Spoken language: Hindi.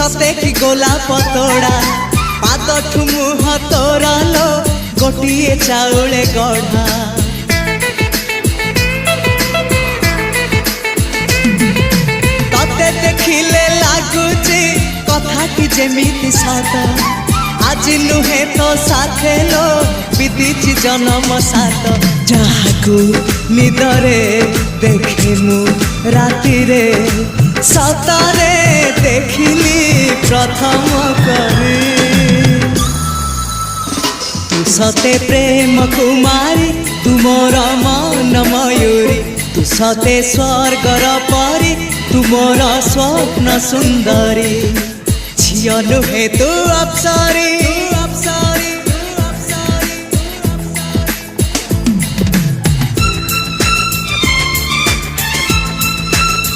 सते कि गोलाप तोड़ा पाद ठुमुह तोरा लो गोटिए चाउले गढ़ा तते देखिले लागुची कथा कि जेमिति साथ आज नुहे तो साथे लो बीतीची जन्म साथ जहाकू निदरे देखे मु राति रे सतरे देखिली प्रथम करी तू सते प्रेम कुमारी तू मोर मन मयूरी तू सते स्वर्गर परी तू मोर स्वप्न सुंदरी झियो नुहे तू अप्सरी